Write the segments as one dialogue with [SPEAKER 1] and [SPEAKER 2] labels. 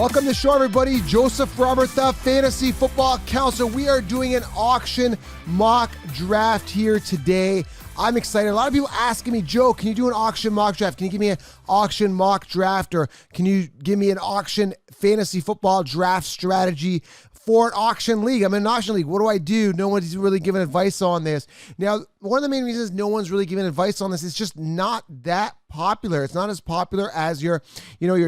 [SPEAKER 1] Welcome to the show, everybody. Joseph Robert, the Fantasy Football Counselor. We are doing an auction mock draft here today. I'm excited. A lot of people asking me, Joe, can you do an auction mock draft? Can you give me an auction mock draft? Or can you give me an auction fantasy football draft strategy for an auction league? I'm in an auction league. What do I do? No one's really giving advice on this. Now, one of the main reasons no one's really giving advice on this is just not that popular. It's not as popular as your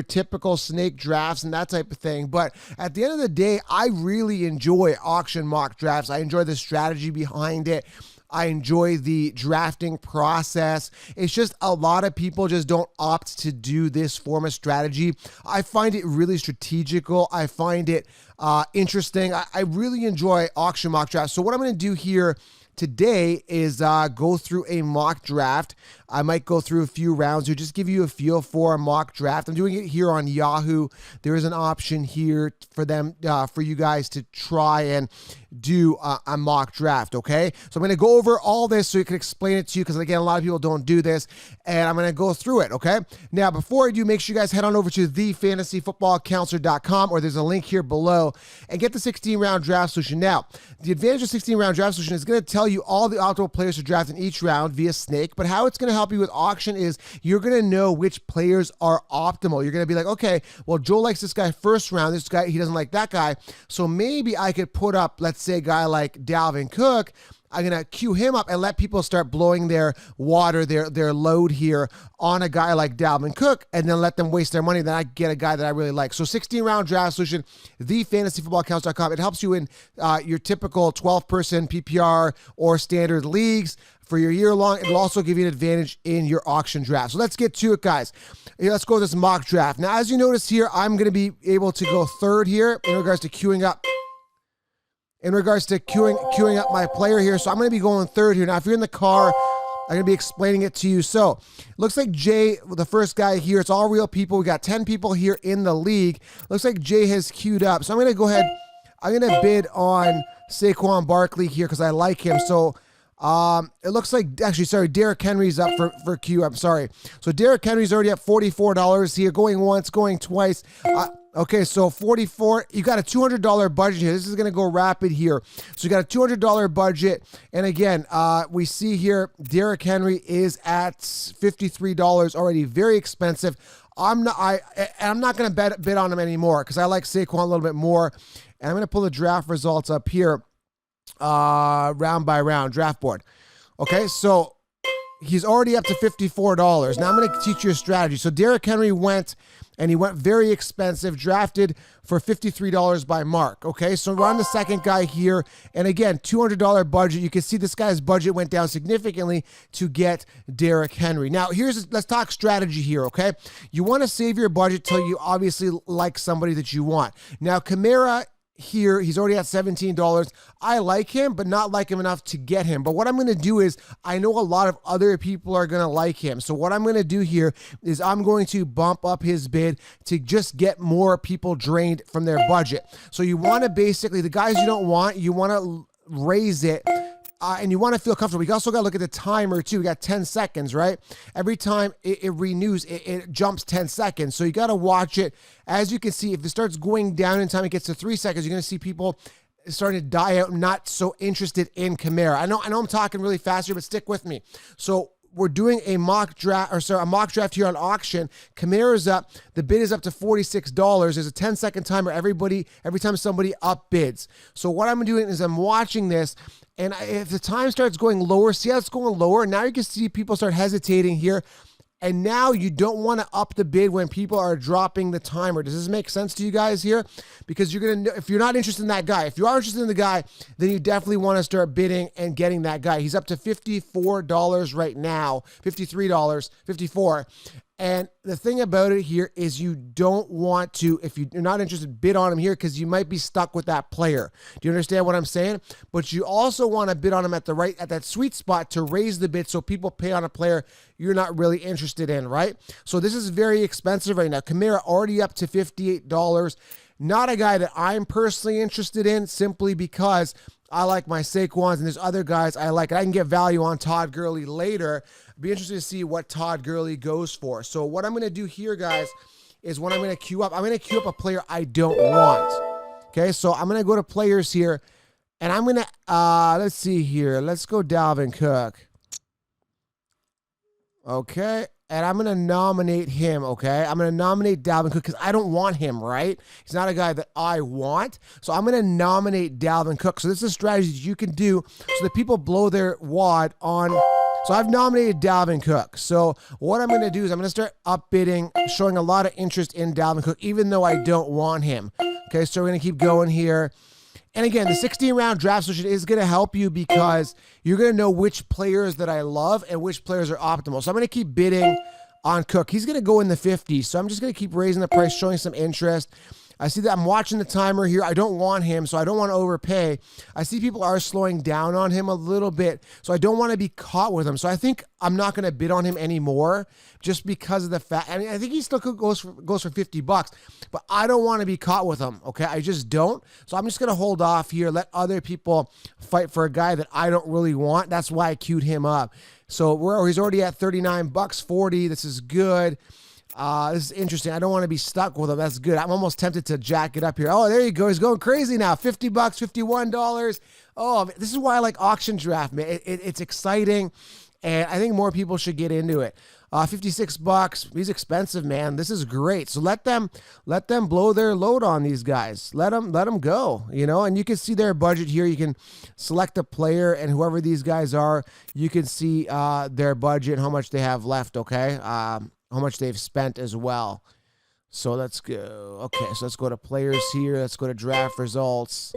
[SPEAKER 1] typical snake drafts and that type of thing. But at the end of the day, I really enjoy auction mock drafts. I enjoy the strategy behind it. I enjoy the drafting process. It's just a lot of people just don't opt to do this form of strategy. I find it really strategical. I find it interesting. I really enjoy auction mock drafts. So what I'm going to do here today is go through a mock draft. I might go through a few rounds here, just give you a feel for a mock draft. I'm doing it here on Yahoo. There is an option here for them, for you guys to try and do a mock draft, okay? So I'm going to go over all this so you can explain it to you because, again, a lot of people don't do this, and I'm going to go through it, okay? Now, before I do, make sure you guys head on over to thefantasyfootballcounselor.com, or there's a link here below, and get the 16-round draft solution. Now, the advantage of 16-round draft solution is going to tell you all the optimal players to draft in each round via Snake, but how it's going to help you with auction is you're going to know which players are optimal. You're going to be like, okay, well, Joe likes this guy first round. This guy, he doesn't like that guy. So maybe I could put up, let's say, a guy like Dalvin Cook. I'm going to queue him up and let people start blowing their water, their load here on a guy like Dalvin Cook, and then let them waste their money. Then I get a guy that I really like. So 16-round draft solution, thefantasyfootballcounselor.com. It helps you in your typical 12-person PPR or standard leagues for your year long. It'll also give you an advantage in your auction draft. So let's get to it, guys. Let's go with this mock draft. Now, as you notice here, I'm going to be able to go third here in regards to queuing up. Queuing up my player here. So I'm going to be going third here. Now, if you're in the car, I'm going to be explaining it to you. So it looks like Jay, the first guy here, it's all real people. We got 10 people here in the league. Looks like Jay has queued up. So I'm going to go ahead. I'm going to bid on Saquon Barkley here because I like him. So it looks like, actually, sorry, Derrick Henry's up for Q. I'm sorry. So Derrick Henry's already at $44 here, going once, going twice. Okay, so 44, you got a $200 budget here. This is going to go rapid here. So you got a $200 budget. And again, we see here, Derrick Henry is at $53 already, very expensive. I'm not going to bid on him anymore because I like Saquon a little bit more. And I'm going to pull the draft results up here. Round by round draft board. Okay, so he's already up to $54. Now I'm going to teach you a strategy. So Derrick Henry went very expensive, drafted for $53 by Mark. Okay, so we're on the second guy here. And again, $200 budget. You can see this guy's budget went down significantly to get Derrick Henry. Now, let's talk strategy here, okay? You want to save your budget till you obviously like somebody that you want. Now, Kamara here, he's already at $17. I like him, but not like him enough to get him. But what I'm going to do is, I know a lot of other people are going to like him. So what I'm going to do here is I'm going to bump up his bid to just get more people drained from their budget. So you want to basically, the guys you don't want, you want to raise it. And you want to feel comfortable. We also got to look at the timer too. We got 10 seconds, right? Every time it renews, it jumps 10 seconds. So you got to watch it. As you can see, if it starts going down in time, it gets to 3 seconds, you're going to see people starting to die out, not so interested in Kamara. I know I'm talking really fast here, but stick with me. So we're doing a mock draft here on auction. Kamara's up. The bid is up to $46. There's a 10-second timer every time somebody up bids. So what I'm doing is I'm watching this, and if the time starts going lower, see how it's going lower? Now you can see people start hesitating here. And now you don't want to up the bid when people are dropping the timer. Does this make sense to you guys here? Because if you're not interested in that guy, if you are interested in the guy, then you definitely want to start bidding and getting that guy. He's up to $54 right now, $53, $54. And the thing about it here is you don't want to, if you're not interested, bid on him here because you might be stuck with that player. Do you understand what I'm saying? But you also want to bid on him at that sweet spot to raise the bid so people pay on a player you're not really interested in, right? So this is very expensive right now. Kamara already up to $58. Not a guy that I'm personally interested in simply because I like my Saquons and there's other guys I like. I can get value on Todd Gurley later. Be interested to see what Todd Gurley goes for. So what I'm going to do here, guys, is when I'm going to queue up. I'm going to queue up a player I don't want. Okay, so I'm going to go to players here, and I'm going to, let's see here. Let's go Dalvin Cook. Okay, and I'm going to nominate him, okay? I'm going to nominate Dalvin Cook because I don't want him, right? He's not a guy that I want. So I'm going to nominate Dalvin Cook. So this is a strategy that you can do so that people blow their wad on. So I've nominated Dalvin Cook. So what I'm going to do is I'm going to start upbidding, showing a lot of interest in Dalvin Cook, even though I don't want him. Okay, so we're going to keep going here. And again, the 16-round draft solution is going to help you because you're going to know which players that I love and which players are optimal. So I'm going to keep bidding on Cook. He's going to go in the 50s. So I'm just going to keep raising the price, showing some interest. I see that I'm watching the timer here. I don't want him, so I don't want to overpay. I see people are slowing down on him a little bit, so I don't want to be caught with him. So I think I'm not going to bid on him anymore just because of the fact. I mean, I think he still goes for $50, but I don't want to be caught with him, okay? I just don't. So I'm just going to hold off here, let other people fight for a guy that I don't really want. That's why I queued him up. So he's already at $39.40. This is good. This is interesting. I don't want to be stuck with him. That's good. I'm almost tempted to jack it up here. Oh, there you go. He's going crazy now. $50, $51. Oh, this is why I like auction draft, man. It's exciting, and I think more people should get into it. $56. He's expensive, man. This is great. So let them blow their load on these guys. Let them go, you know, and you can see their budget here. You can select a player, and whoever these guys are, you can see their budget, how much they have left, okay? How much they've spent as well. So let's go. Okay, so let's go to players here. Let's go to draft results.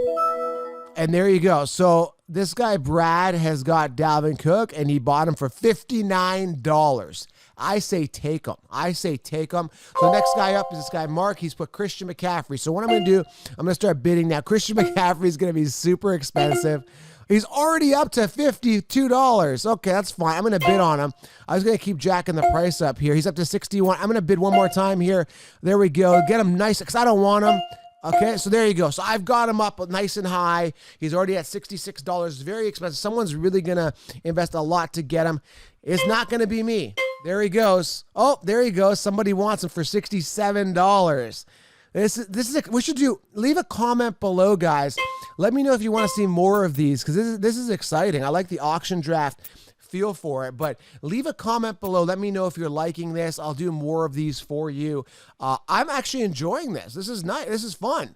[SPEAKER 1] And there you go. So this guy, Brad, has got Dalvin Cook, and he bought him for $59. I say take him. I say take him. So the next guy up is this guy, Mark. He's put Christian McCaffrey. So what I'm going to do, I'm going to start bidding now. Christian McCaffrey is going to be super expensive. He's already up to $52. Okay, that's fine. I'm going to bid on him. I was going to keep jacking the price up here. He's up to 61. I'm going to bid one more time here. There we go. Get him nice because I don't want him. Okay, so there you go. So I've got him up nice and high. He's already at $66. Very expensive. Someone's really going to invest a lot to get him. It's not going to be me. There he goes. Oh, there he goes. Somebody wants him for $67. This is we should do. Leave a comment below, guys. Let me know if you want to see more of these because this is exciting. I like the auction draft feel for it, but leave a comment below. Let me know if you're liking this. I'll do more of these for you. I'm actually enjoying this. This is nice. This is fun.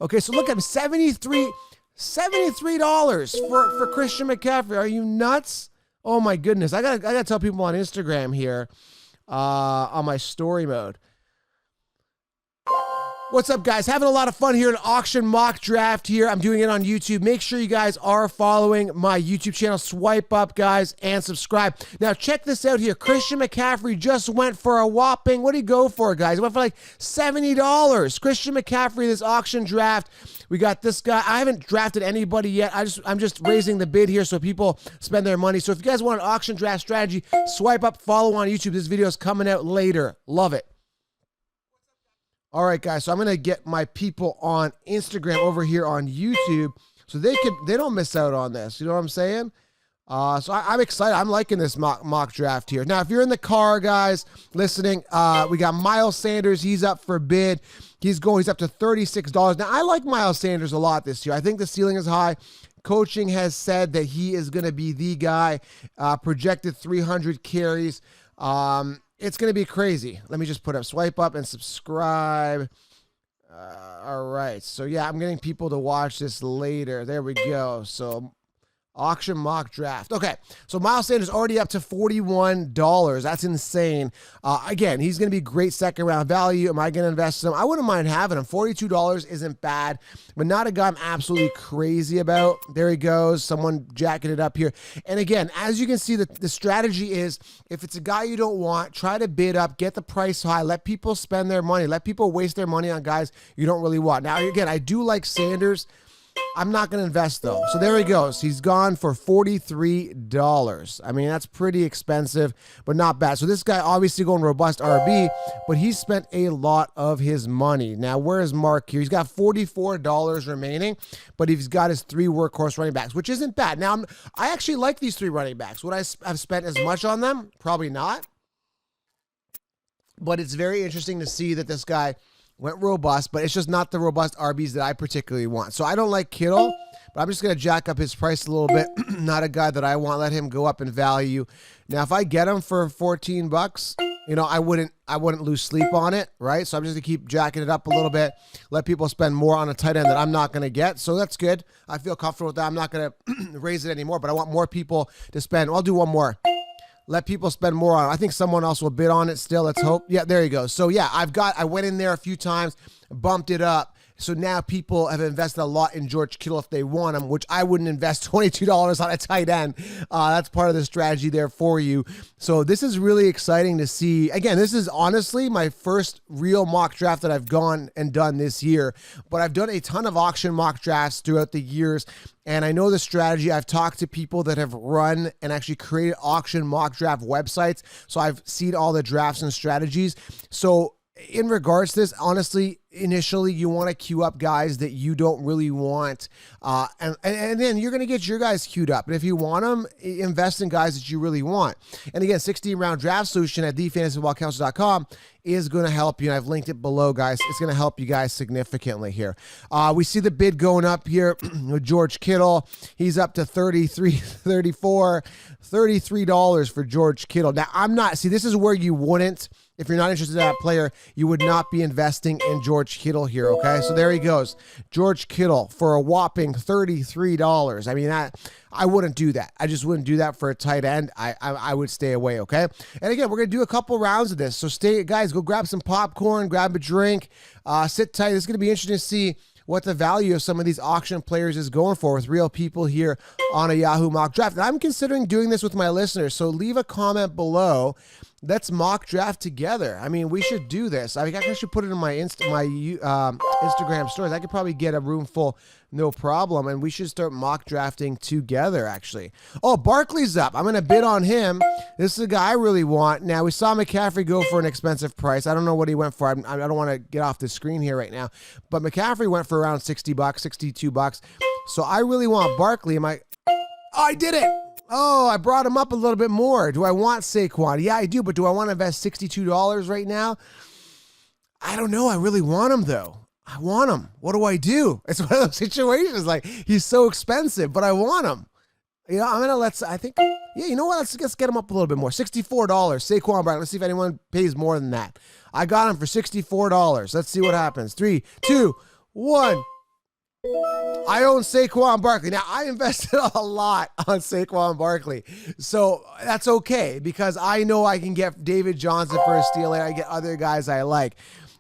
[SPEAKER 1] Okay, so look at him, $73 for Christian McCaffrey. Are you nuts? Oh my goodness. I gotta tell people on Instagram here on my story mode. What's up, guys? Having a lot of fun here at Auction Mock Draft here. I'm doing it on YouTube. Make sure you guys are following my YouTube channel. Swipe up, guys, and subscribe. Now, check this out here. Christian McCaffrey just went for a whopping, what did he go for, guys? He went for like $70. Christian McCaffrey, this auction draft. We got this guy. I haven't drafted anybody yet. I'm just raising the bid here so people spend their money. So if you guys want an auction draft strategy, swipe up, follow on YouTube. This video is coming out later. Love it. All right, guys, so I'm going to get my people on Instagram over here on YouTube so they don't miss out on this. You know what I'm saying? So I'm excited. I'm liking this mock draft here. Now, if you're in the car, guys, listening, we got Miles Sanders. He's up for bid. He's up to $36. Now, I like Miles Sanders a lot this year. I think the ceiling is high. Coaching has said that he is going to be the guy, projected 300 carries. It's going to be crazy. Let me just put up, swipe up and subscribe. All right. So, yeah, I'm getting people to watch this later. There we go. So, auction mock draft. Okay. So, Miles Sanders already up to $41. That's insane. Again, he's going to be great second round value. Am I going to invest in him? I wouldn't mind having him. $42 isn't bad, but not a guy I'm absolutely crazy about. There he goes. Someone jacking it up here. And again, as you can see, the strategy is if it's a guy you don't want, try to bid up, get the price high, let people spend their money, let people waste their money on guys you don't really want. Now, again, I do like Sanders. I'm not going to invest, though. So there he goes. He's gone for $43. I mean, that's pretty expensive, but not bad. So this guy obviously going robust RB, but he spent a lot of his money. Now, where is Mark here? He's got $44 remaining, but he's got his 3 workhorse running backs, which isn't bad. Now, I actually like these 3 running backs. Would I have spent as much on them? Probably not. But it's very interesting to see that this guy went robust, but it's just not the robust RBs that I particularly want. So I don't like Kittle, but I'm just going to jack up his price a little bit. Not a guy that I want. Let him go up in value. Now, if I get him for $14, you know, I wouldn't lose sleep on it, right? So I'm just going to keep jacking it up a little bit. Let people spend more on a tight end that I'm not going to get. So that's good. I feel comfortable with that. I'm not going to raise it anymore, but I want more people to spend. I'll do one more. Let people spend more on it. I think someone else will bid on it still. Let's hope. Yeah, there you go. So yeah, I went in there a few times, bumped it up. So now people have invested a lot in George Kittle if they want him, which I wouldn't invest $22 on a tight end. That's part of the strategy there for you. So this is really exciting to see. Again, this is honestly my first real mock draft that I've gone and done this year, but I've done a ton of auction mock drafts throughout the years. And I know the strategy. I've talked to people that have run and actually created auction mock draft websites. So I've seen all the drafts and strategies. So in regards to this, honestly, initially you want to queue up guys that you don't really want, and then you're going to get your guys queued up. And if you want them, invest in guys that you really want. And again, 16-round draft solution at thefantasyfootballcouncil.com is going to help you. And I've linked it below, guys. It's going to help you guys significantly here. We see the bid going up here with George Kittle. He's up to $33 for George Kittle. Now, this is where you wouldn't. If you're not interested in that player, you would not be investing in George Kittle here, okay? So there he goes. George Kittle for a whopping $33. I mean, I wouldn't do that. I just wouldn't do that for a tight end. I would stay away, okay? And again, we're going to do a couple rounds of this. So guys, go grab some popcorn, grab a drink, sit tight. It's going to be interesting to see what the value of some of these auction players is going for with real people here on a Yahoo mock draft. And I'm considering doing this with my listeners, so leave a comment below. Let's mock draft together. I mean, we should do this. I think I should put it in my Instagram stories. I could probably get a room full, no problem. And we should start mock drafting together, actually. Oh, Barkley's up. I'm going to bid on him. This is a guy I really want. Now, we saw McCaffrey go for an expensive price. I don't know what he went for. I don't want to get off the screen here right now. But McCaffrey went for around $60, $62. So I really want Barkley. I did it. Oh, I brought him up a little bit more. Do I want Saquon? Yeah, I do, but do I want to invest $62 right now? I don't know. I really want him, though. I want him. What do I do? It's one of those situations, like, he's so expensive, but I want him. You know, I'm going to you know what? Let's get him up a little bit more. $64, Saquon Barkley. Let's see if anyone pays more than that. I got him for $64. Let's see what happens. 3, 2, 1. I own Saquon Barkley. Now, I invested a lot on Saquon Barkley, so that's okay because I know I can get David Johnson for a steal and I get other guys I like.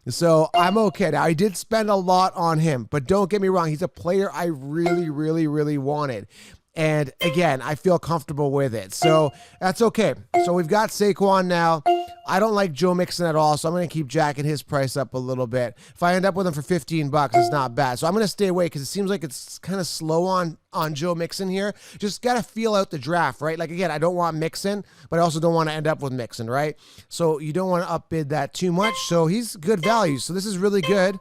[SPEAKER 1] So I'm okay. Now, I did spend a lot on him, but don't get me wrong. He's a player I really, really, really wanted. And again, I feel comfortable with it. So that's okay. So we've got Saquon now. I don't like Joe Mixon at all, so I'm going to keep jacking his price up a little bit. If I end up with him for $15, it's not bad. So I'm going to stay away because it seems like it's kind of slow on Joe Mixon here. Just got to feel out the draft, right? Like, again, I don't want Mixon, but I also don't want to end up with Mixon, right? So you don't want to upbid that too much. So he's good value. So this is really good.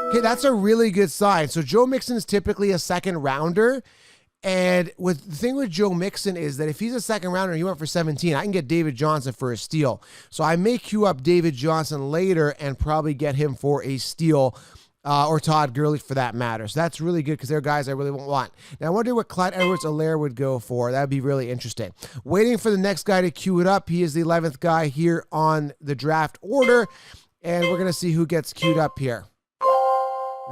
[SPEAKER 1] Okay, that's a really good sign. So Joe Mixon is typically a second rounder. And the thing with Joe Mixon is that if he's a second rounder and he went for 17, I can get David Johnson for a steal. So I may queue up David Johnson later and probably get him for a steal, or Todd Gurley for that matter. So that's really good because they're guys I really won't want. Now I wonder what Clyde Edwards-Helaire would go for. That would be really interesting. Waiting for the next guy to queue it up. He is the 11th guy here on the draft order. And we're going to see who gets queued up here.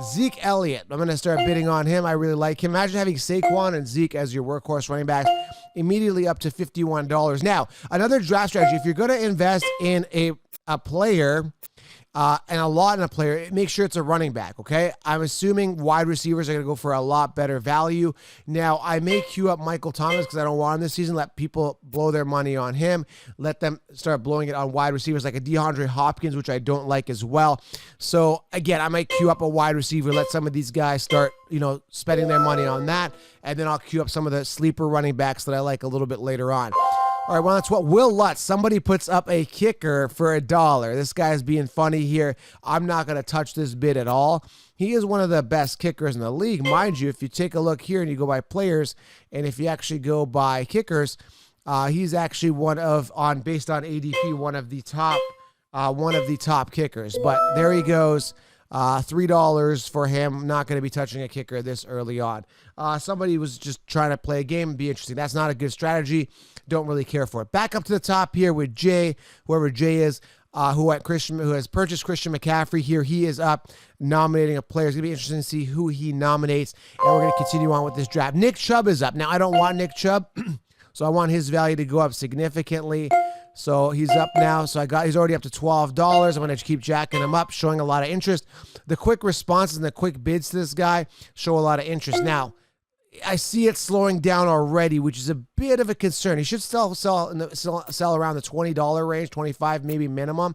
[SPEAKER 1] Zeke Elliott. I'm going to start bidding on him. I really like him. Imagine having Saquon and Zeke as your workhorse running backs, immediately up to $51. Now, another draft strategy, if you're going to invest in a player and a lot in a player, make sure it's a running back, okay? I'm assuming wide receivers are going to go for a lot better value. Now, I may queue up Michael Thomas because I don't want him this season. Let people blow their money on him. Let them start blowing it on wide receivers like a DeAndre Hopkins, which I don't like as well. So, again, I might queue up a wide receiver. Let some of these guys start, spending their money on that. And then I'll queue up some of the sleeper running backs that I like a little bit later on. All right, well, that's what Will Lutz. Somebody puts up a kicker for $1. This guy's being funny here. I'm not going to touch this bid at all. He is one of the best kickers in the league. Mind you, if you take a look here and you go by players, and if you actually go by kickers, he's actually based on ADP, one of the top one of the top kickers. But there he goes. $3 for him. Not going to be touching a kicker this early on. Somebody was just trying to play a game and be interesting. That's not a good strategy. Don't really care for it. Back up to the top here with Jay, whoever Jay is, who has purchased Christian McCaffrey here. He is up nominating a player. It's going to be interesting to see who he nominates, and we're going to continue on with this draft. Nick Chubb is up. Now, I don't want Nick Chubb, so I want his value to go up significantly. So he's up now. So he's already up to $12. I'm going to keep jacking him up, showing a lot of interest. The quick responses and the quick bids to this guy show a lot of interest. Now, I see it slowing down already, which is a bit of a concern. He should still sell around the $20 range, $25 maybe minimum.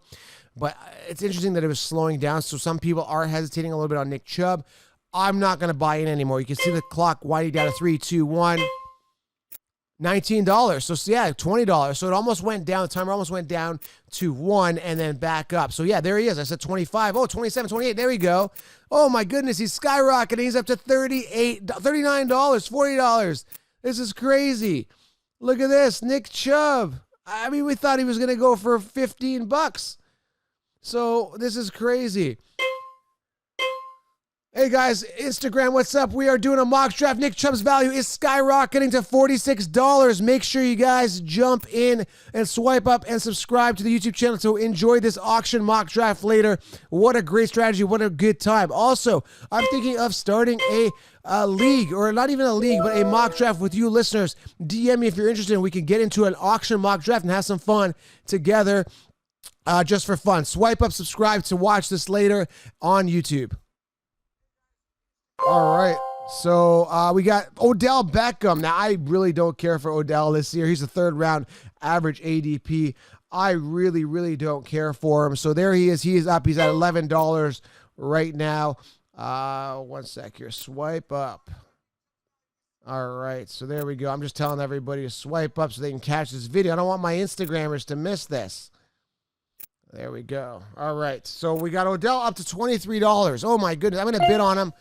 [SPEAKER 1] But it's interesting that it was slowing down. So some people are hesitating a little bit on Nick Chubb. I'm not going to buy in anymore. You can see the clock winding down to 3, 2, 1. $19. So yeah, $20. So it almost went down. The timer almost went down to 1 and then back up. So yeah, there he is. I said 25. Oh, 27, 28. There we go. Oh my goodness, he's skyrocketing. He's up to $39, $40. This is crazy. Look at this, Nick Chubb. I mean, we thought he was going to go for $15. So this is crazy. Hey guys, Instagram, what's up? We are doing a mock draft. Nick Chubb's value is skyrocketing to $46. Make sure you guys jump in and swipe up and subscribe to the YouTube channel to enjoy this auction mock draft later. What a great strategy. What a good time. Also, I'm thinking of starting a league, or not even a league, but a mock draft with you listeners. DM me if you're interested, and we can get into an auction mock draft and have some fun together just for fun. Swipe up, subscribe to watch this later on YouTube. All right, so we got Odell Beckham. Now, I really don't care for Odell this year. He's a third-round average ADP. I really, really don't care for him. So there he is. He is up. He's at $11 right now. One sec here. Swipe up. All right, so there we go. I'm just telling everybody to swipe up so they can catch this video. I don't want my Instagrammers to miss this. There we go. All right, so we got Odell up to $23. Oh, my goodness. I'm going to bid on him.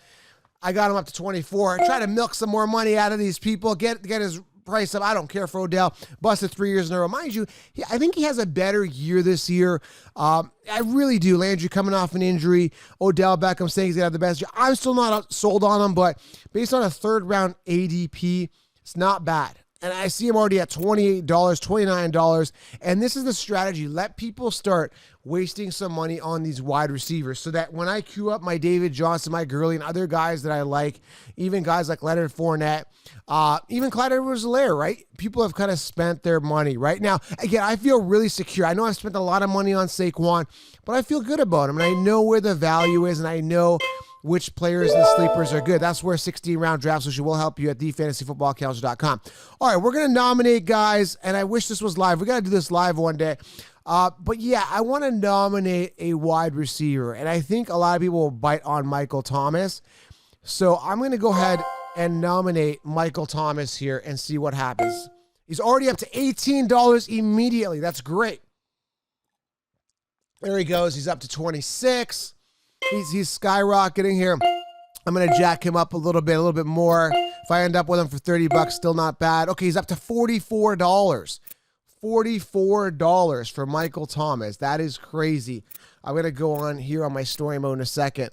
[SPEAKER 1] I got him up to 24. Try to milk some more money out of these people. Get his price up. I don't care for Odell. Busted 3 years in a row. Mind you, I think he has a better year this year. I really do. Landry coming off an injury. Odell Beckham saying he's going to have the best year. I'm still not sold on him, but based on a third-round ADP, it's not bad. And I see him already at $28, $29. And this is the strategy. Let people start wasting some money on these wide receivers so that when I queue up my David Johnson, my Gurley, and other guys that I like, even guys like Leonard Fournette, even Clyde Edwards-Helaire, right? People have kind of spent their money right now. Again, I feel really secure. I know I've spent a lot of money on Saquon, but I feel good about him. And I know where the value is, and I know which players and sleepers are good. That's where 16-round draft solution will help you at thefantasyfootballcouch.com. All right, we're going to nominate guys, and I wish this was live. We got to do this live one day. But yeah, I want to nominate a wide receiver, and I think a lot of people will bite on Michael Thomas. So I'm going to go ahead and nominate Michael Thomas here and see what happens. He's already up to $18 immediately. That's great. There he goes. He's up to 26. He's skyrocketing here. I'm going to jack him up a little bit more. If I end up with him for $30, still not bad. Okay, he's up to $44. $44 for Michael Thomas. That is crazy. I'm going to go on here on my story mode in a second.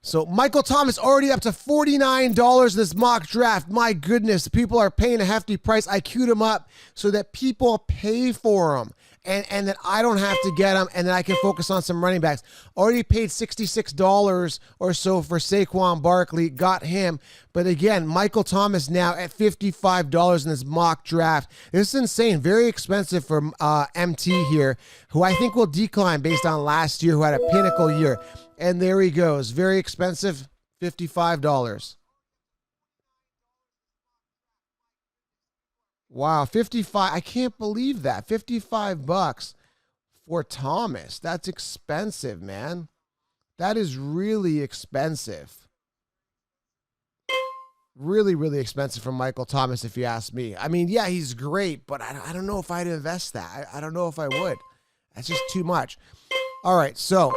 [SPEAKER 1] So Michael Thomas already up to $49 this mock draft. My goodness, people are paying a hefty price. I queued him up so that people pay for him. And that I don't have to get him, and then I can focus on some running backs. Already paid $66 or so for Saquon Barkley, got him. But again, Michael Thomas now at $55 in this mock draft. This is insane. Very expensive for MT here, who I think will decline based on last year, who had a pinnacle year. And there he goes. Very expensive, $55. Wow, 55. I can't believe that. $55 for Thomas. That's expensive, man. That is really expensive. Really, really expensive for Michael Thomas, if you ask me. I mean, yeah, he's great, but I don't know if I'd invest that. I don't know if I would. That's just too much. All right, so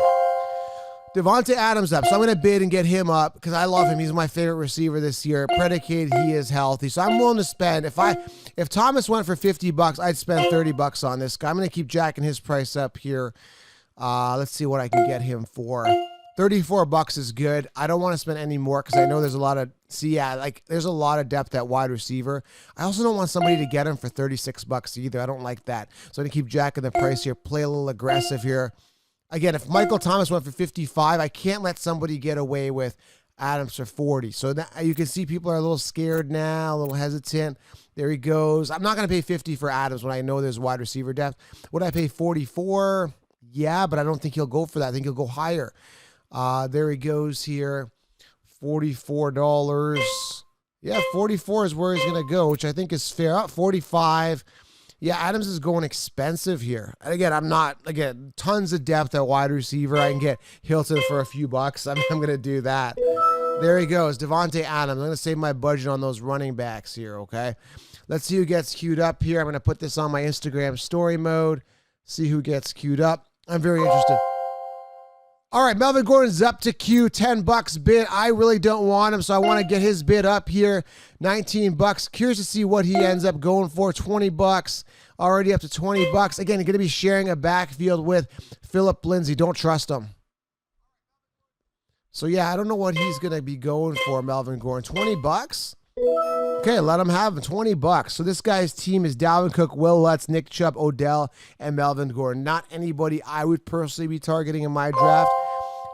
[SPEAKER 1] Devontae Adams up. So I'm going to bid and get him up because I love him. He's my favorite receiver this year. Predicated he is healthy. So I'm willing to spend. If Thomas went for $50, I'd spend $30 on this guy. I'm going to keep jacking his price up here. Let's see what I can get him for. $34 is good. I don't want to spend any more because I know there's a lot of there's a lot of depth at wide receiver. I also don't want somebody to get him for $36 either. I don't like that. So I'm going to keep jacking the price here. Play a little aggressive here. Again, if Michael Thomas went for 55, I can't let somebody get away with Adams for 40. So now you can see people are a little scared now, a little hesitant. There he goes. I'm not going to pay 50 for Adams when I know there's wide receiver depth. Would I pay 44? Yeah, but I don't think he'll go for that. I think he'll go higher. There he goes here. $44. Yeah, 44 is where he's going to go, which I think is fair. 45. Yeah, Adams is going expensive here. And again, tons of depth at wide receiver. I can get Hilton for a few bucks. I'm going to do that. There he goes, Devontae Adams. I'm going to save my budget on those running backs here, okay? Let's see who gets queued up here. I'm going to put this on my Instagram story mode. See who gets queued up. I'm very interested. All right, Melvin Gordon's up to queue, $10 bid. I really don't want him, so I want to get his bid up here, $19. Curious to see what he ends up going for, $20. Already up to $20. Again, you're going to be sharing a backfield with Phillip Lindsay. Don't trust him. So, yeah, I don't know what he's going to be going for, Melvin Gordon. $20? Okay, let him have $20. So this guy's team is Dalvin Cook, Will Lutz, Nick Chubb, Odell, and Melvin Gordon. Not anybody I would personally be targeting in my draft.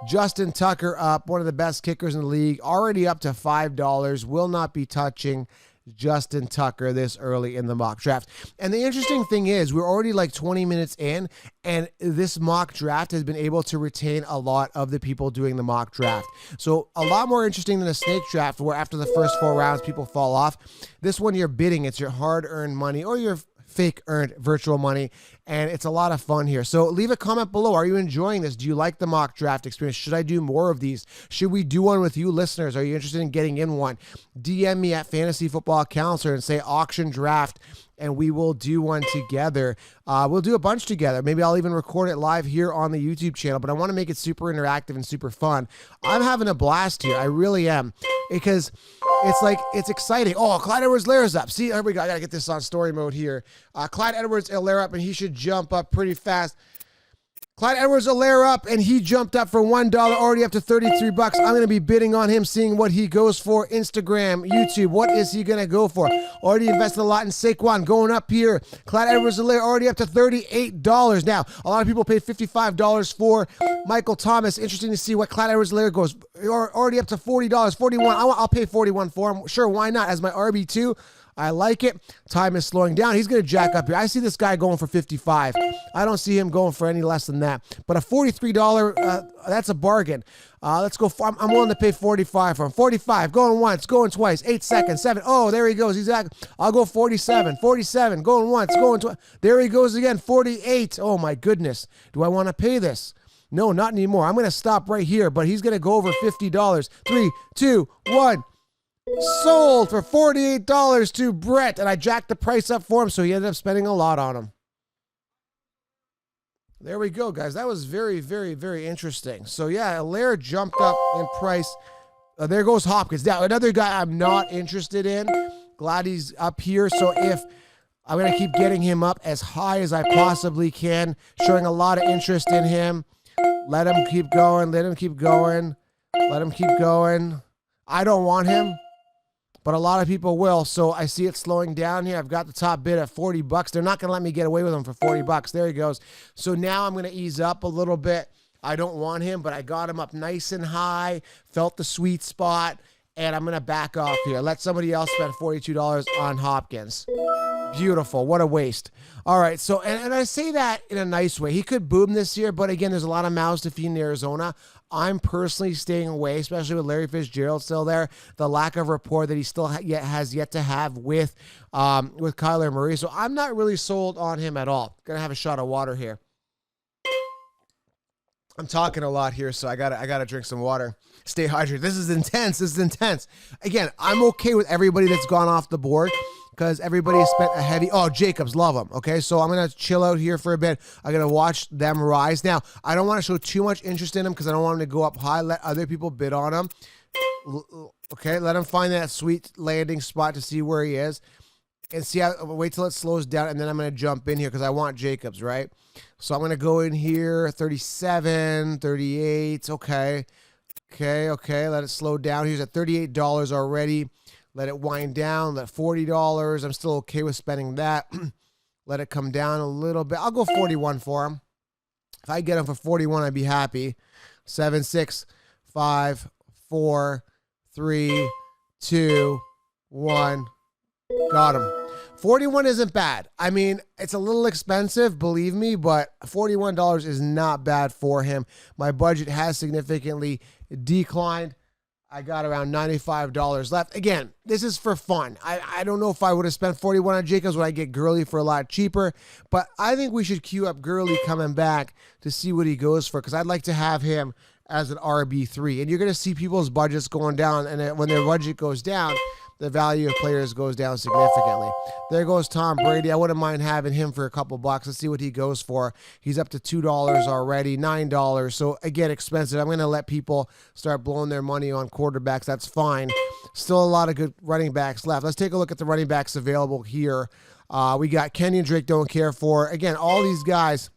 [SPEAKER 1] Justin Tucker up, one of the best kickers in the league, already up to $5. Will not be touching Justin Tucker this early in the mock draft. And the interesting thing is we're already like 20 minutes in, and this mock draft has been able to retain a lot of the people doing the mock draft. So a lot more interesting than a snake draft where after the first 4 rounds people fall off. This one you're bidding. It's your hard-earned money or your fake earned virtual money, and it's a lot of fun here. So leave a comment below. Are you enjoying this? Do you like the mock draft experience? Should I do more of these? Should we do one with you listeners? Are you interested in getting in one? DM me at Fantasy Football Counselor and say auction draft, and we will do one together. We'll do a bunch together. Maybe I'll even record it live here on the YouTube channel, but I want to make it super interactive and super fun. I'm having a blast here. I really am, because it's exciting. Oh, Clyde Edwards-Helaire's up. See, here we go. I got to get this on story mode here. Clyde Edwards-Helaire up, and he should jump up pretty fast. Clyde Edwards-Helaire up, and he jumped up for $1, already up to $33. I'm going to be bidding on him, seeing what he goes for. Instagram, YouTube, what is he going to go for? Already invested a lot in Saquon, going up here. Clyde Edwards-Helaire already up to $38. Now, a lot of people paid $55 for Michael Thomas. Interesting to see what Clyde Edwards-Helaire goes. Already up to $40, $41. I'll pay $41 for him. Sure, why not? As my RB2, I like it. Time is slowing down. He's going to jack up here. I see this guy going for $55. I don't see him going for any less than that. But a $43, that's a bargain. Let's go. I'm willing to pay $45 for him. $45, going once, going twice. 8 seconds, 7. Oh, there he goes. I'll go $47. $47, going once, going twice. There he goes again. $48. Oh, my goodness. Do I want to pay this? No, not anymore. I'm going to stop right here, but he's going to go over $50. 3, 2, 1. Sold for $48 to Brett, and I jacked the price up for him, so he ended up spending a lot on him. There we go, guys. That was very, very, very interesting. So, yeah, Helaire jumped up in price. There goes Hopkins. Now, another guy I'm not interested in. Glad he's up here. So, if I'm going to keep getting him up as high as I possibly can, showing a lot of interest in him. Let him keep going. Let him keep going. Let him keep going. I don't want him, but a lot of people will. So I see it slowing down here. I've got the top bid at $40. They're not going to let me get away with him for $40. There he goes. So now I'm going to ease up a little bit. I don't want him, but I got him up nice and high, felt the sweet spot, and I'm going to back off here. Let somebody else spend $42 on Hopkins. Beautiful. What a waste. All right. So, and I say that in a nice way. He could boom this year, but again, there's a lot of mouths to feed in Arizona. I'm personally staying away, especially with Larry Fitzgerald still there. The lack of rapport that he still has yet to have with Kyler Murray. So I'm not really sold on him at all. Gonna have a shot of water here. I'm talking a lot here, so I gotta drink some water. Stay hydrated. This is intense. Again, I'm okay with everybody that's gone off the board. because everybody spent a heavy. Oh, Jacobs, love them. Okay, so I'm gonna chill out here for a bit. I'm gonna watch them rise. Now, I don't want to show too much interest in them because I don't want them to go up high. Let other people bid on them. Okay, let him find that sweet landing spot to see where he is, and see how. Wait till it slows down, and then I'm gonna jump in here because I want Jacobs, right? So I'm gonna go in here. 37, 38. Okay. Let it slow down. He's at $38 already. Let it wind down. Let $40. I'm still okay with spending that. Let it come down a little bit. I'll go 41 for him. If I get him for 41, I'd be happy. 7, 6, 5, 4, 3, 2, 1. Got him. 41 isn't bad. I mean, it's a little expensive, believe me, but $41 is not bad for him. My budget has significantly declined. I got around $95 left. Again, this is for fun. I don't know if I would have spent 41 on Jacobs, would I get Gurley for a lot cheaper, but I think we should queue up Gurley coming back to see what he goes for, because I'd like to have him as an RB3. And you're going to see people's budgets going down, and when their budget goes down, the value of players goes down significantly. There goes Tom Brady. I wouldn't mind having him for a couple bucks. Let's see what he goes for. He's up to $2 already, $9. So again, expensive. I'm going to let people start blowing their money on quarterbacks. That's fine. Still a lot of good running backs left. Let's take a look at the running backs available here. We got Kenyon Drake, don't care for. Again, all these guys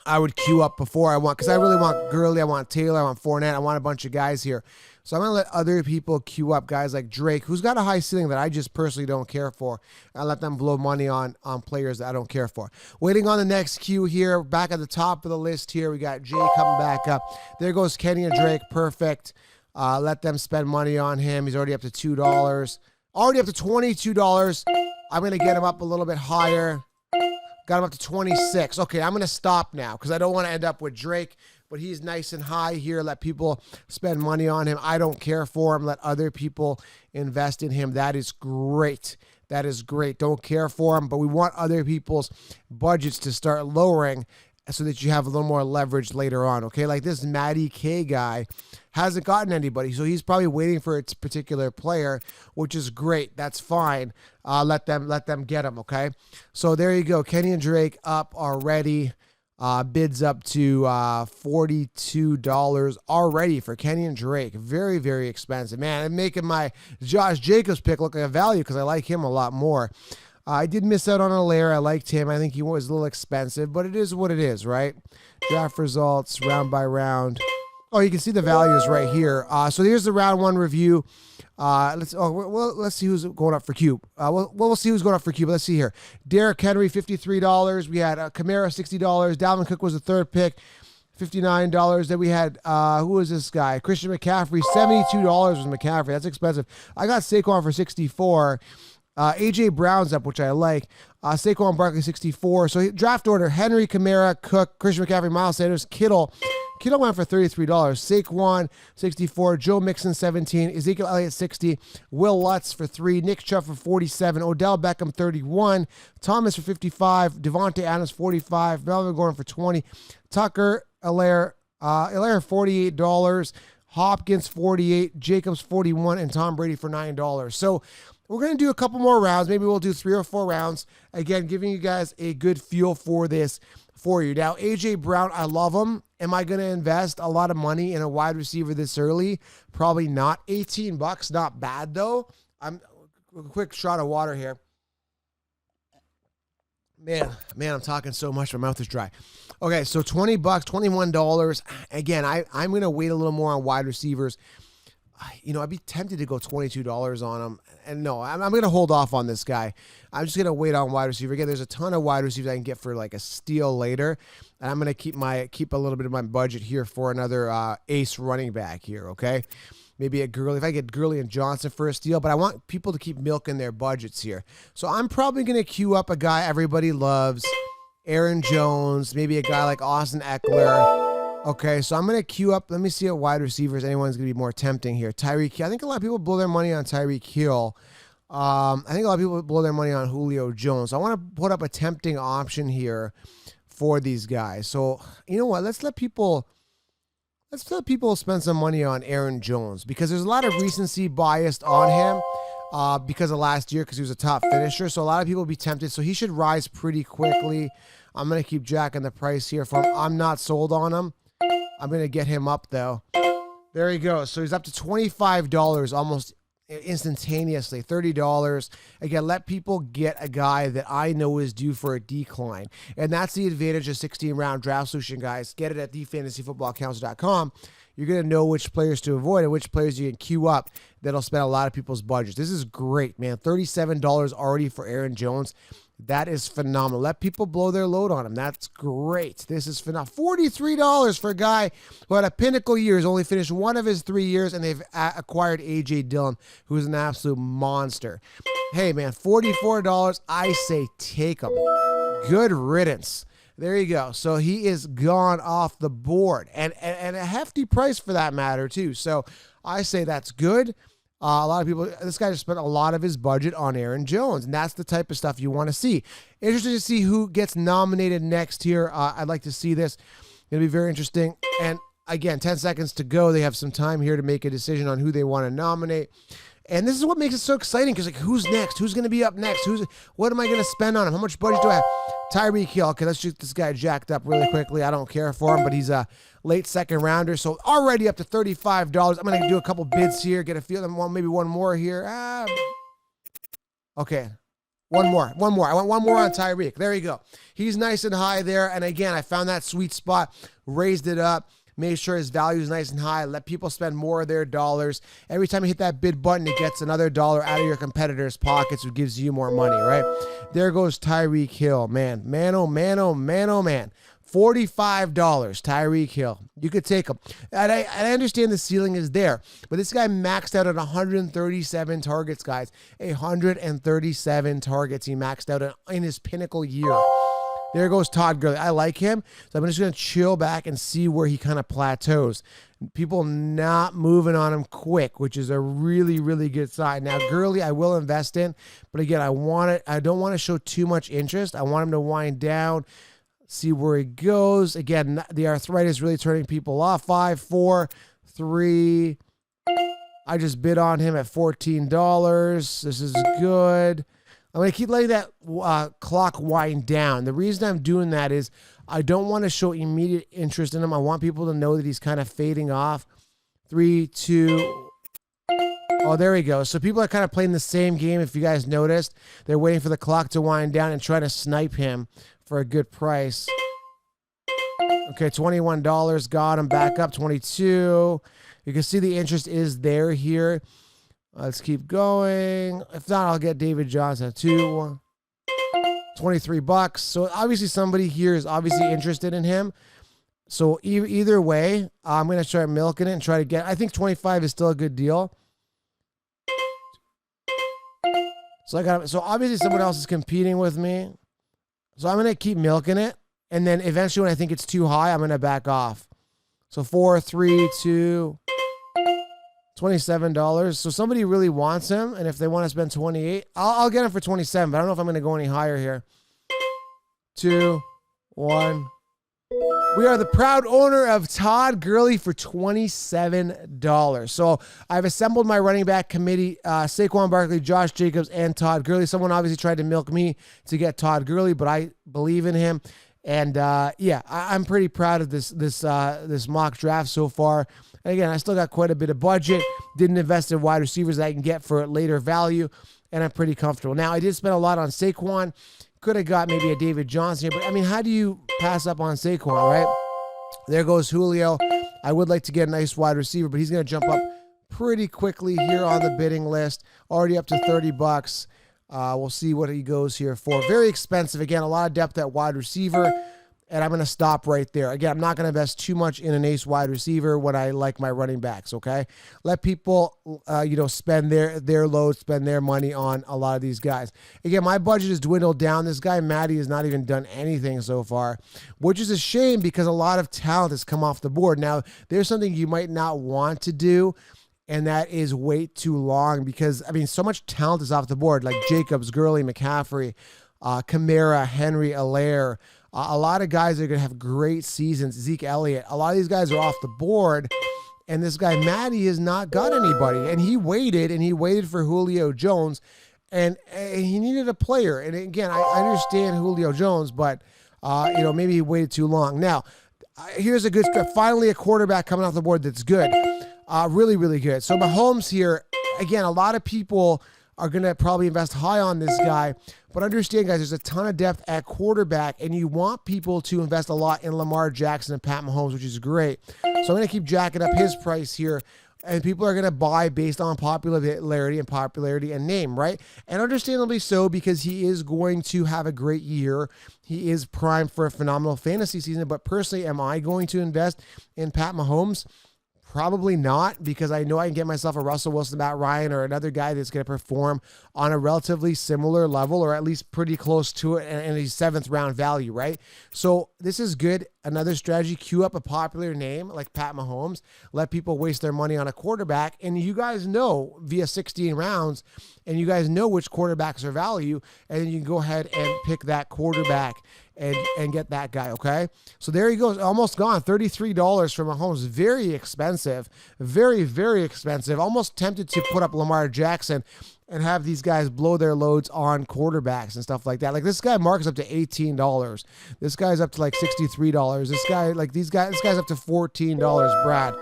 [SPEAKER 1] I would queue up before I want, because I really want Gurley, I want Taylor, I want Fournette, I want a bunch of guys here. So I'm going to let other people queue up guys like Drake, who's got a high ceiling that I just personally don't care for. I let them blow money on players that I don't care for. Waiting on the next queue here, back at the top of the list here, we got Jay coming back up. There goes Kenny and Drake, perfect. Let them spend money on him. He's already up to $2. Already up to $22. I'm going to get him up a little bit higher. Got him up to 26. Okay, I'm going to stop now because I don't want to end up with Drake, but he's nice and high here. Let people spend money on him. I don't care for him. Let other people invest in him. That is great. That is great. Don't care for him, but we want other people's budgets to start lowering so that you have a little more leverage later on, okay? Like this Matty K guy hasn't gotten anybody, so he's probably waiting for its particular player, which is great. That's fine. Let them get him, okay? So there you go. Kenny and Drake up already. Bids up to $42 already for Kenny and Drake. Very, very expensive. Man, I'm making my Josh Jacobs pick look like a value because I like him a lot more. I did miss out on Allaire. I liked him. I think he was a little expensive, but it is what it is, right? Draft results, round by round. Oh, you can see the values right here. So here's the round one review. Let's see who's going up for Cube. We'll see who's going up for Cube. Let's see here. Derrick Henry, $53. We had Kamara, $60. Dalvin Cook was the third pick, $59. Then we had, who was this guy? Christian McCaffrey, $72 was McCaffrey. That's expensive. I got Saquon for $64. AJ Brown's up, which I like. Saquon Barkley, $64. So draft order: Henry, Kamara, Cook, Christian McCaffrey, Miles Sanders, Kittle. Kittle went for $33. Saquon, $64. Joe Mixon, $17. Ezekiel Elliott, $60. Will Lutz for $3. Nick Chubb for $47. Odell Beckham, $31. Thomas for $55. Devontae Adams, $45. Melvin Gordon for $20. Tucker, Allaire, $48. Hopkins, $48. Jacobs, $41. And Tom Brady for $9. So we're going to do a couple more rounds. Maybe we'll do 3 or 4 rounds. Again, giving you guys a good feel for this for you. Now, A.J. Brown, I love him. Am I going to invest a lot of money in a wide receiver this early? Probably not. $18, not bad, though. A quick shot of water here. Man, I'm talking so much. My mouth is dry. Okay, so $20, $21. Again, I'm going to wait a little more on wide receivers. I'd be tempted to go $22 on him. And no, I'm going to hold off on this guy. I'm just going to wait on wide receiver. Again, there's a ton of wide receivers I can get for like a steal later. And I'm going to keep a little bit of my budget here for another ace running back here, okay? Maybe a Gurley. If I get Gurley and Johnson for a steal, but I want people to keep milking their budgets here. So I'm probably going to queue up a guy everybody loves, Aaron Jones, maybe a guy like Austin Eckler. Okay, so I'm going to queue up. Let me see what wide receivers anyone's going to be more tempting here. Tyreek Hill. I think a lot of people blow their money on Tyreek Hill. I think a lot of people blow their money on Julio Jones. So I want to put up a tempting option here for these guys. So, you know what? Let's let people spend some money on Aaron Jones because there's a lot of recency bias on him. because of last year because he was a top finisher. So a lot of people will be tempted. So he should rise pretty quickly. I'm going to keep jacking the price here for him. I'm not sold on him. I'm going to get him up, though. There he goes. So he's up to $25 almost instantaneously, $30. Again, let people get a guy that I know is due for a decline. And that's the advantage of 16-round draft solution, guys. Get it at thefantasyfootballcounselor.com. You're going to know which players to avoid and which players you can queue up that'll spend a lot of people's budgets. This is great, man. $37 already for Aaron Jones. That is phenomenal. Let people blow their load on him. That's great. This is phenomenal. $43 for a guy who had a pinnacle year. He's only finished one of his 3 years, and they've acquired A.J. Dillon, who's an absolute monster. Hey, man, $44. I say take him. Good riddance. There you go. So he is gone off the board, and a hefty price for that matter, too. So I say that's good. A lot of people, this guy just spent a lot of his budget on Aaron Jones, and that's the type of stuff you want to see. Interested to see who gets nominated next here. I'd like to see this. It'll be very interesting. And again, 10 seconds to go. They have some time here to make a decision on who they want to nominate. And this is what makes it so exciting because, like, who's next? Who's going to be up next? What am I going to spend on him? How much budget do I have? Tyreek Hill. Okay, let's shoot this guy jacked up really quickly. I don't care for him, but he's a late second rounder. So already up to $35. I'm going to do a couple bids here, get a feel. Maybe one more here. Okay. One more. I want one more on Tyreek. There you go. He's nice and high there. And again, I found that sweet spot, raised it up. Made sure his value is nice and high. Let people spend more of their dollars. Every time you hit that bid button, it gets another dollar out of your competitor's pockets, which gives you more money, right? There goes Tyreek Hill. Man, oh man. $45, Tyreek Hill. You could take him. And I understand the ceiling is there, but this guy maxed out at 137 targets, guys. 137 targets he maxed out in his pinnacle year. There goes Todd Gurley. I like him, so I'm just going to chill back and see where he kind of plateaus. People not moving on him quick, which is a really, really good sign. Now, Gurley, I will invest in, but again, I don't want to show too much interest. I want him to wind down, see where he goes. Again, the arthritis really turning people off. 5, 4, 3. I just bid on him at $14. This is good. I'm going to keep letting that clock wind down. The reason I'm doing that is I don't want to show immediate interest in him. I want people to know that he's kind of fading off. 3, 2. Oh, there we go. So people are kind of playing the same game. If you guys noticed, they're waiting for the clock to wind down and trying to snipe him for a good price. Okay, $21. Got him back up. 22. You can see the interest is there here. Let's keep going. If not, I'll get David Johnson at $23. So obviously somebody here is obviously interested in him. So either way, I'm going to start milking it and try to get, I think 25 is still a good deal. So obviously someone else is competing with me. So I'm going to keep milking it. And then eventually when I think it's too high, I'm going to back off. So 4, 3, 2, $27. So somebody really wants him, and if they want to spend 28, I'll get him for 27, but I don't know if I'm going to go any higher here. 2, 1. We are the proud owner of Todd Gurley for $27. So I've assembled my running back committee, Saquon Barkley, Josh Jacobs, and Todd Gurley. Someone obviously tried to milk me to get Todd Gurley, but I believe in him. And yeah, I'm pretty proud of this mock draft so far. And again, I still got quite a bit of budget. Didn't invest in wide receivers that I can get for later value, and I'm pretty comfortable. Now, I did spend a lot on Saquon. Could have got maybe a David Johnson here, but I mean, how do you pass up on Saquon, right? There goes Julio. I would like to get a nice wide receiver, but he's going to jump up pretty quickly here on the bidding list. Already up to $30. We'll see what he goes here for. Very expensive. Again, a lot of depth at wide receiver. And I'm going to stop right there. Again, I'm not going to invest too much in an ace wide receiver when I like my running backs, okay? Let people, spend their load, spend their money on a lot of these guys. Again, my budget has dwindled down. This guy, Matty, has not even done anything so far, which is a shame because a lot of talent has come off the board. Now, there's something you might not want to do, and that is wait too long because, I mean, so much talent is off the board, like Jacobs, Gurley, McCaffrey, Kamara, Henry, Allaire. A lot of guys are going to have great seasons. Zeke Elliott. A lot of these guys are off the board. And this guy, Matty, has not got anybody. And he waited for Julio Jones. And he needed a player. And again, I understand Julio Jones, but, maybe he waited too long. Now, here's a good stretch. Finally, a quarterback coming off the board that's good. Really, really good. So Mahomes here, again, a lot of people are going to probably invest high on this guy. But understand, guys, there's a ton of depth at quarterback, and you want people to invest a lot in Lamar Jackson and Pat Mahomes, which is great. So I'm going to keep jacking up his price here, and people are going to buy based on popularity and name, right? And understandably so, because he is going to have a great year. He is primed for a phenomenal fantasy season. But personally, am I going to invest in Pat Mahomes? Probably not, because I know I can get myself a Russell Wilson, Matt Ryan, or another guy that's going to perform on a relatively similar level, or at least pretty close to it, and he's 7th round value, right? So this is good. Another strategy: queue up a popular name like Pat Mahomes, let people waste their money on a quarterback, and you guys know via 16 rounds, and you guys know which quarterbacks are value, and then you can go ahead and pick that quarterback and get that guy, okay? So there he goes, almost gone, $33 for Mahomes. Very expensive, very, very expensive. Almost tempted to put up Lamar Jackson and have these guys blow their loads on quarterbacks and stuff like that. Like this guy, Mark's up to $18. This guy's up to like $63. This guy's up to $14, Brad.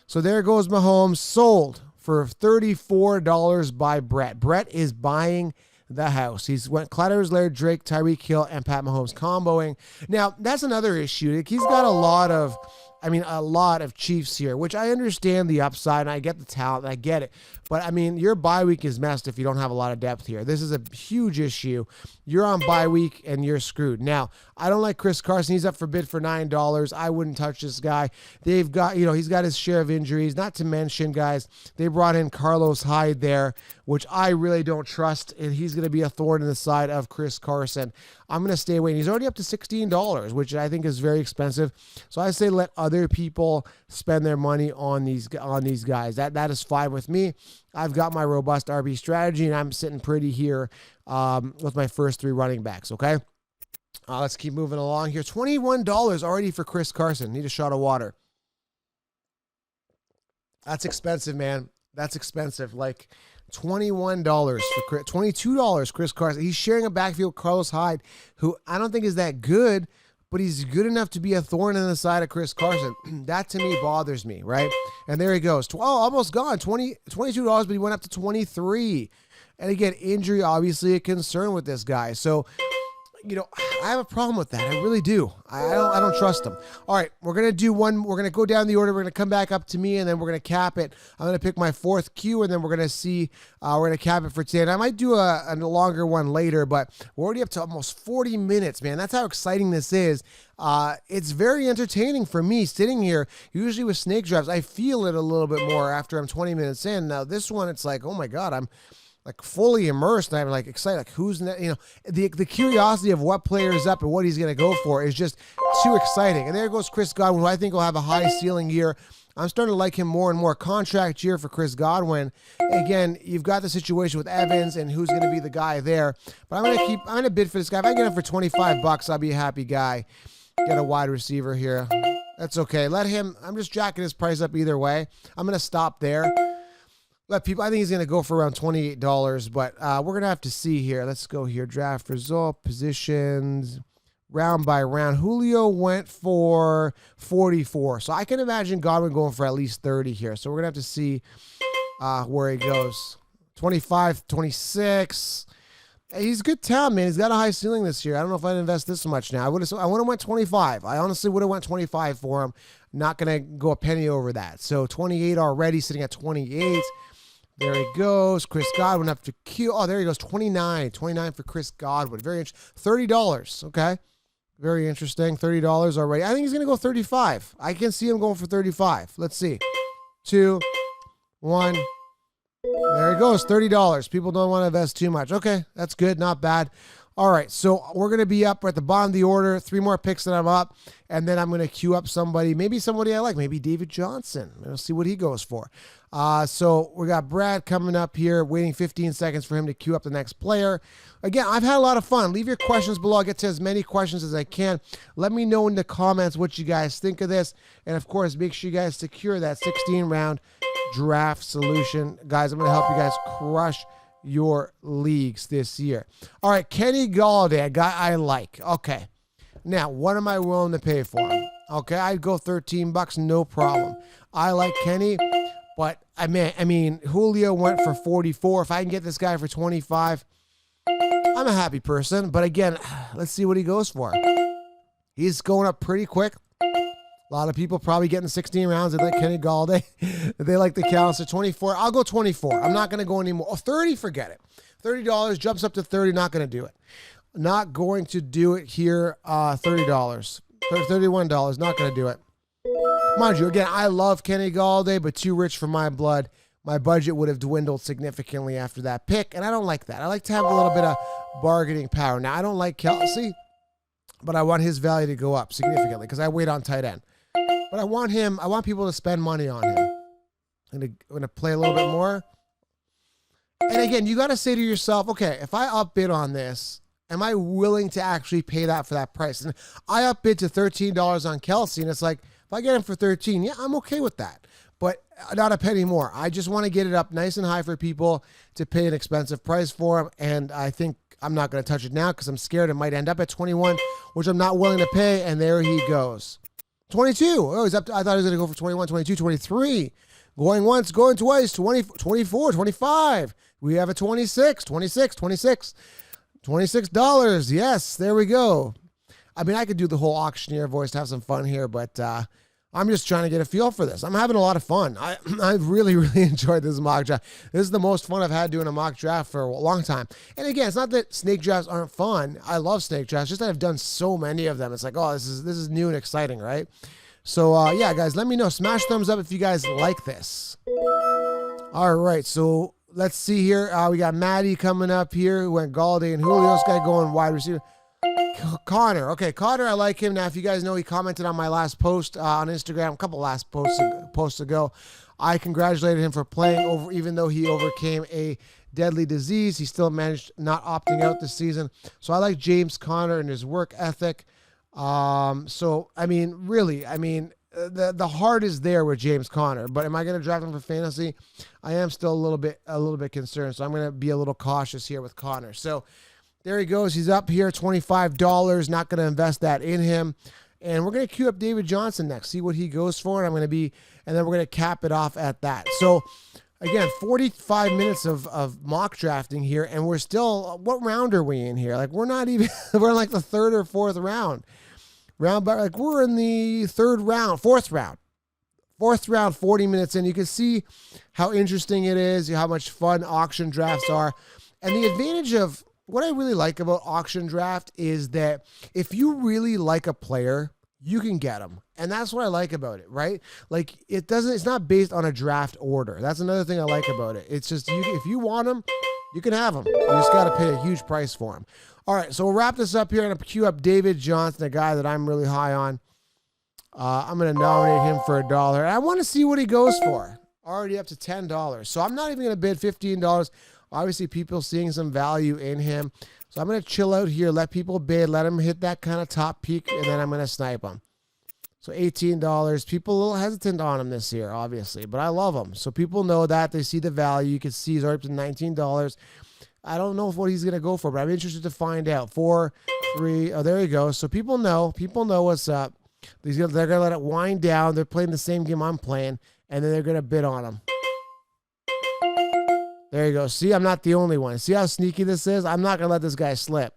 [SPEAKER 1] So there goes Mahomes, sold for $34 by Brett. Brett is buying the house. He's went Clyde Edwards-Helaire, Drake, Tyreek Hill, and Pat Mahomes comboing. Now, that's another issue. He's got a lot of Chiefs here, which I understand the upside, and I get the talent, and I get it. But, your bye week is messed if you don't have a lot of depth here. This is a huge issue. You're on bye week, and you're screwed. Now, I don't like Chris Carson. He's up for bid for $9. I wouldn't touch this guy. They've got, he's got his share of injuries. Not to mention, guys, they brought in Carlos Hyde there, which I really don't trust, and he's going to be a thorn in the side of Chris Carson. I'm going to stay away. And he's already up to $16, which I think is very expensive. So I say let other people spend their money on these guys. That is fine with me. I've got my robust RB strategy, and I'm sitting pretty here with my first 3 running backs, okay? Let's keep moving along here. $21 already for Chris Carson. Need a shot of water. That's expensive, man. That's expensive. Like $21 for $22 Chris Carson. He's sharing a backfield with Carlos Hyde, who I don't think is that good, but he's good enough to be a thorn in the side of Chris Carson. That to me bothers me, right? And there he goes. Almost gone. $22, but he went up to $23. And again, injury obviously a concern with this guy. So, I have a problem with that. I really do. I don't trust him. All right, we're going to do one. We're going to go down the order. We're going to come back up to me, and then we're going to cap it. I'm going to pick my 4th cue, and then we're going to see. We're going to cap it for today. And I might do a longer one later, but we're already up to almost 40 minutes, man. That's how exciting this is. It's very entertaining for me sitting here. Usually with snake drafts, I feel it a little bit more after I'm 20 minutes in. Now, this one, it's like, oh, my God, I'm like fully immersed, and I'm like excited, like who's the curiosity of what player is up and what he's going to go for is just too exciting. And there goes Chris Godwin, who I think will have a high ceiling year. I'm starting to like him more and more. Contract year for Chris Godwin. Again, you've got the situation with Evans and who's going to be the guy there. But I'm going to bid for this guy. If I get him for $25, I'll be a happy guy. Get a wide receiver here. That's okay. I'm just jacking his price up either way. I'm going to stop there. I think he's going to go for around $28, but we're going to have to see here. Let's go here. Draft result, positions, round by round. Julio went for 44. So I can imagine Godwin going for at least 30 here. So we're going to have to see where he goes. 25, 26. He's a good talent, man. He's got a high ceiling this year. I don't know if I'd invest this much now. I would have went 25. I honestly would have went 25 for him. Not going to go a penny over that. So 28 already, sitting at 28. There he goes. Chris Godwin up to Q. Oh, there he goes. 29. 29 for Chris Godwin. Very interesting. $30. Okay. Very interesting. $30 already. I think he's going to go 35. I can see him going for 35. Let's see. 2, 1. There he goes. $30. People don't want to invest too much. Okay. That's good. Not bad. All right, so we're going to be up at the bottom of the order, 3 more picks that I'm up, and then I'm going to queue up somebody, maybe somebody I like, maybe David Johnson. We'll see what he goes for. So we got Brad coming up here, waiting 15 seconds for him to queue up the next player. Again, I've had a lot of fun. Leave your questions below. I'll get to as many questions as I can. Let me know in the comments what you guys think of this. And, of course, make sure you guys secure that 16-round draft solution. Guys, I'm going to help you guys crush your leagues this year. All right, Kenny Gallaudet, a guy I like. Okay. Now, what am I willing to pay for him? Okay, I'd go $13, no problem. I like Kenny, but I mean, Julio went for 44. If I can get this guy for 25, I'm a happy person. But again, let's see what he goes for. He's going up pretty quick. A lot of people probably getting 16 rounds. They like Kenny Gallaudet. They like the counts. So 24. I'll go 24. I'm not going to go anymore. Oh, 30, forget it. $30 jumps up to 30. Not going to do it. Not going to do it here. $30. $31. Not going to do it. Mind you, again, I love Kenny Gallaudet, but too rich for my blood. My budget would have dwindled significantly after that pick, and I don't like that. I like to have a little bit of bargaining power. Now, I don't like Kelsey, but I want his value to go up significantly because I wait on tight end. But I want people to spend money on him. I'm going to play a little bit more. And again, you got to say to yourself, okay, if I upbid on this, am I willing to actually pay that for that price? And I upbid to $13 on Kelsey, and it's like, if I get him for 13, yeah, I'm okay with that. But not a penny more. I just want to get it up nice and high for people to pay an expensive price for him. And I think I'm not going to touch it now because I'm scared it might end up at 21, which I'm not willing to pay. And there he goes. 22. Oh, he's up to, I thought he was going to go for 21, 22, 23. Going once, going twice, 20, 24, 25. We have a 26, 26, 26. $26. Yes, there we go. I mean, I could do the whole auctioneer voice to have some fun here, but I'm just trying to get a feel for this. I'm having a lot of fun. I've really, really enjoyed this mock draft. This is the most fun I've had doing a mock draft for a long time. And again, it's not that snake drafts aren't fun. I love snake drafts. Just that I've done so many of them. It's like, oh, this is new and exciting, right? So yeah, guys, let me know. Smash thumbs up if you guys like this. All right, so let's see here. We got Maddie coming up here. Who went Gallaudet and Julio. This guy going wide receiver. Connor. Okay, Connor, I like him. Now, if you guys know, he commented on my last post on Instagram, a couple last posts ago. I congratulated him for playing over, even though he overcame a deadly disease. He still managed not opting out this season. So I like James Conner and his work ethic. So, I mean, really, the heart is there with James Conner, but am I going to draft him for fantasy? I am still a little bit concerned. So I'm going to be a little cautious here with Conner. So there he goes. He's up here, $25. Not going to invest that in him. And we're going to queue up David Johnson next, see what he goes for. And then we're going to cap it off at that. So again, 45 minutes of mock drafting here. And we're still, what round are we in here? Like we're not even, we're in like the third or fourth round. But like we're in the fourth round, 40 minutes in. You can see how interesting it is, how much fun auction drafts are. And the advantage of what I really like about auction draft is that if you really like a player, you can get them. And that's what I like about it, right? Like it's not based on a draft order. That's another thing I like about it. It's just, if you want them, you can have them. You just got to pay a huge price for them. All right, so we'll wrap this up here. I'm going to queue up David Johnson, a guy that I'm really high on. I'm going to nominate him for $1. I want to see what he goes for. Already up to $10. So I'm not even going to bid $15. Obviously, people seeing some value in him. So I'm going to chill out here, let people bid, let him hit that kind of top peak, and then I'm going to snipe him. So $18. People a little hesitant on him this year, obviously, but I love him. So people know that. They see the value. You can see he's already up to $19. I don't know what he's going to go for, but I'm interested to find out. 4, 3. Oh, there you go. So people know what's up. They're going to let it wind down. They're playing the same game I'm playing, and then they're going to bid on him. There you go. See, I'm not the only one. See how sneaky this is? I'm not going to let this guy slip.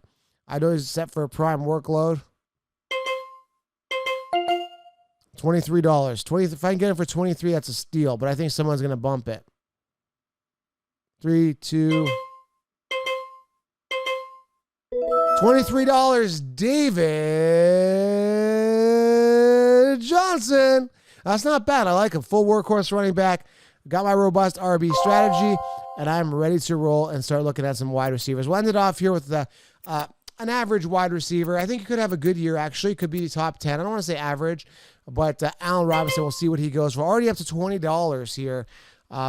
[SPEAKER 1] I know he's set for a prime workload. $23. If I can get it for $23, that's a steal, but I think someone's going to bump it. 3, 2. $23, David Johnson. That's not bad. I like him. Full workhorse running back. Got my robust RB strategy, and I'm ready to roll and start looking at some wide receivers. We'll end it off here with the, I an average wide receiver. I think he could have a good year, actually. Could be top 10. I don't want to say average, but Allen Robinson, we'll see what he goes for. Already up to $20 here.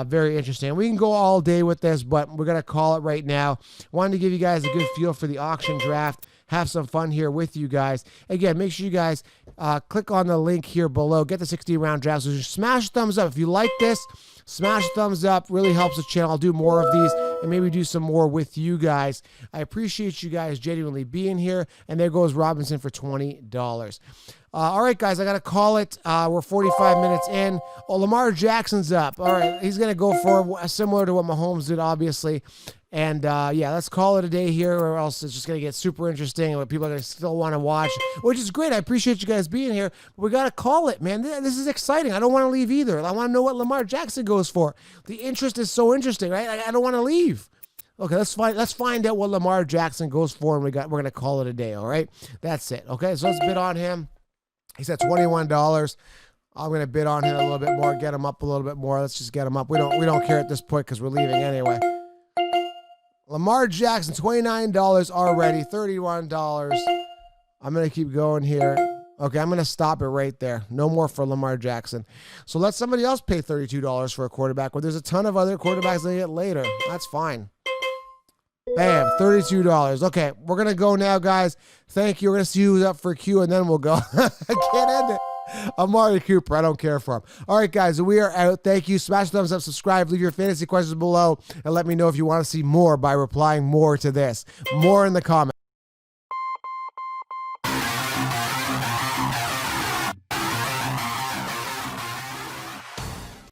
[SPEAKER 1] Very interesting. We can go all day with this, but we're going to call it right now. Wanted to give you guys a good feel for the auction draft. Have some fun here with you guys. Again, make sure you guys click on the link here below. Get the 60-round draft. So just smash thumbs up. If you like this, smash thumbs up. Really helps the channel. I'll do more of these and maybe do some more with you guys. I appreciate you guys genuinely being here. And there goes Robinson for $20. All right, guys, I got to call it. We're 45 minutes in. Oh, Lamar Jackson's up. All right, he's going to go for similar to what Mahomes did, obviously. And, yeah, let's call it a day here, or else it's just going to get super interesting and people are going to still want to watch, which is great. I appreciate you guys being here. But we got to call it, man. This is exciting. I don't want to leave either. I want to know what Lamar Jackson goes for. The interest is so interesting, right? I don't want to leave. Okay, let's find out what Lamar Jackson goes for, and we're going to call it a day, all right? That's it, okay? So let's bid on him. He's at $21. I'm going to bid on him a little bit more, get him up a little bit more. Let's just get him up. We don't care at this point because we're leaving anyway. Lamar Jackson, $29 already, $31. I'm going to keep going here. Okay, I'm going to stop it right there. No more for Lamar Jackson. So let somebody else pay $32 for a quarterback. Well, there's a ton of other quarterbacks they get later. That's fine. Bam, $32. Okay, we're going to go now, guys. Thank you. We're going to see who's up for Q, and then we'll go. I can't end it. Amari Cooper. I don't care for him. All right, guys, we are out. Thank you. Smash the thumbs up, subscribe, leave your fantasy questions below, and let me know if you want to see more by replying more to this. More in the comments.